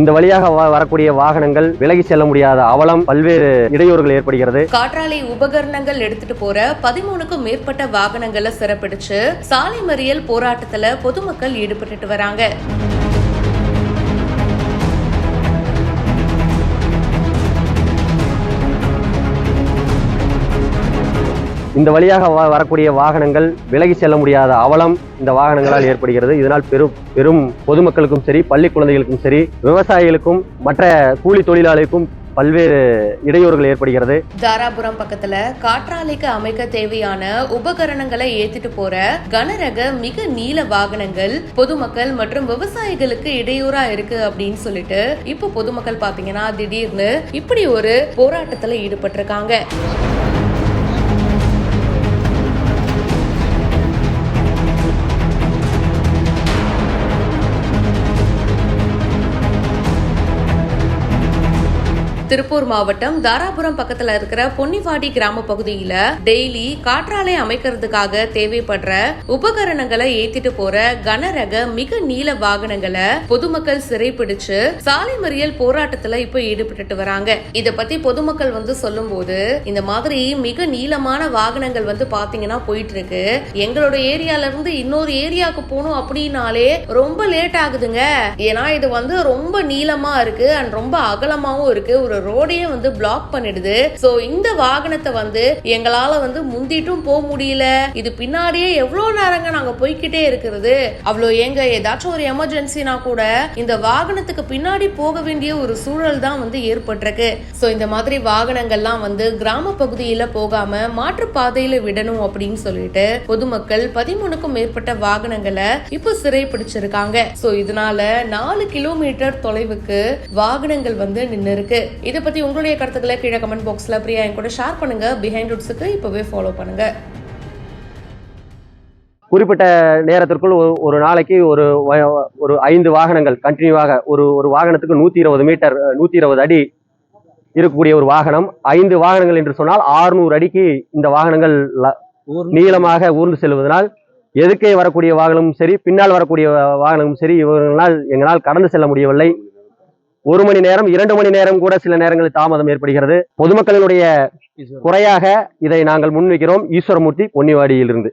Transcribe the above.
இந்த வழியாக வரக்கூடிய வாகனங்கள் விலகி செல்ல முடியாத அவலம், பல்வேறு இடையூறுகள் ஏற்படுகிறது. காற்றாலை உபகரணங்கள் எடுத்துட்டு போற 13க்கும் மேற்பட்ட வாகனங்களை சிறப்பிடிச்சு சாலை மறியல் போராட்டத்துல பொதுமக்கள் ஈடுபட்டு வராங்க. இந்த வழியாக வரக்கூடிய வாகனங்கள் விலகி செல்ல முடியாத அவலம் இந்த வாகனங்களால் ஏற்படுகிறது. இதனால் பெரும் பொதுமக்களுக்கும் சரி, பள்ளி குழந்தைகளுக்கும் சரி, விவசாயிகளுக்கும் மற்ற கூலி தொழிலாளர்களுக்கும் பல்வேறு இடையூறுகள் ஏற்படுகிறது. தாராபுரம் பக்கத்துல காற்றாலைக்கு அமைக்க தேவையான உபகரணங்களை ஏத்திட்டு போற கனரக மிக நீள வாகனங்கள் பொதுமக்கள் மற்றும் விவசாயிகளுக்கு இடையூறா இருக்கு அப்படின்னு சொல்லிட்டு இப்போ பொதுமக்கள் பாத்தீங்கன்னா திடீர்னு இப்படி ஒரு போராட்டத்துல ஈடுபட்டிருக்காங்க. திருப்பூர் மாவட்டம் தாராபுரம் பக்கத்துல இருக்கிற பொன்னிவாடி கிராம பகுதியில டெய்லி காற்றாலை அமைக்கிறதுக்காக தேவைப்படுற உபகரணங்களை ஏத்திட்டு போற கனரக மிக நீள வாகனங்களை பொதுமக்கள் சிறைப்பிடிச்சு சாலை மறியல் போராட்டத்துல இப்ப ஈடுபட்டு வராங்க. இத பத்தி பொதுமக்கள் சொல்லும் போது, இந்த மாதிரி மிக நீளமான வாகனங்கள் பாத்தீங்கன்னா போயிட்டு இருக்கு. எங்களோட ஏரியால இருந்து இன்னொரு ஏரியாவுக்கு போகணும் அப்படின்னாலே ரொம்ப லேட் ஆகுதுங்க. ஏன்னா இது ரொம்ப நீளமா இருக்கு அண்ட் ரொம்ப அகலமாவும் இருக்கு. ஒரு ரோடையே பிளாக் பண்ணிடுது. சோ இந்த வாகனத்தை எங்களால முந்திட்டும் போக முடியல. இது பின்னாடியே எவ்வளவு நேரங்க நாங்க போய்கிட்டே இருக்கிறது. அவ்வளோ எங்க ஏதாச்சும் ஒரு எமர்ஜென்சினா கூட இந்த வாகனத்துக்கு பின்னாடி போக வேண்டிய ஒரு சூழல் தான் ஏற்பட்டிருக்கு. சோ இந்த மாதிரி வாகனங்கள்லாம் கிராம பகுதியில போகாம மாற்று பாதையில விடணும் அப்படின்னு சொல்லிட்டு பொதுமக்கள் 13க்கும் மேற்பட்ட வாகனங்களை இப்போ சிறை பிடிச்சிருக்காங்க. சோ இதனால 4 கிலோமீட்டர் தொலைவுக்கு வாகனங்கள் நின்று இருக்கு. இதை பத்தி உங்களுடைய கருத்துக்களை கீழே கமெண்ட் பாக்ஸ்ல பிரியா என் கூட ஷேர் பண்ணுங்க. பிஹைண்ட் ரூட்ஸுக்கு இப்பவே ஃபாலோ பண்ணுங்க. குறிப்பிட்ட நேரத்திற்குள் ஒரு நாளைக்கு ஒரு 5 வாகனங்கள் கண்டினியூவாக ஒரு வாகனத்துக்கு 120 மீட்டர் 120 அடி இருக்கக்கூடிய ஒரு வாகனம், 5 வாகனங்கள் என்று சொன்னால் 600 அடிக்கு இந்த வாகனங்கள் நீளமாக ஊர்ந்து செல்வதனால் எதுக்கே வரக்கூடிய வாகனமும் சரி, பின்னால் வரக்கூடிய வாகனமும் சரி, எங்களால் கடந்து செல்ல முடியவில்லை. 1 மணி நேரம் 2 மணி நேரம் கூட சில நேரங்களில் தாமதம் ஏற்படுகிறது. பொதுமக்களினுடைய குறையாக இதை நாங்கள் முன்வைக்கிறோம். ஈஸ்வரமூர்த்தி, பொன்னிவாடியிலிருந்து.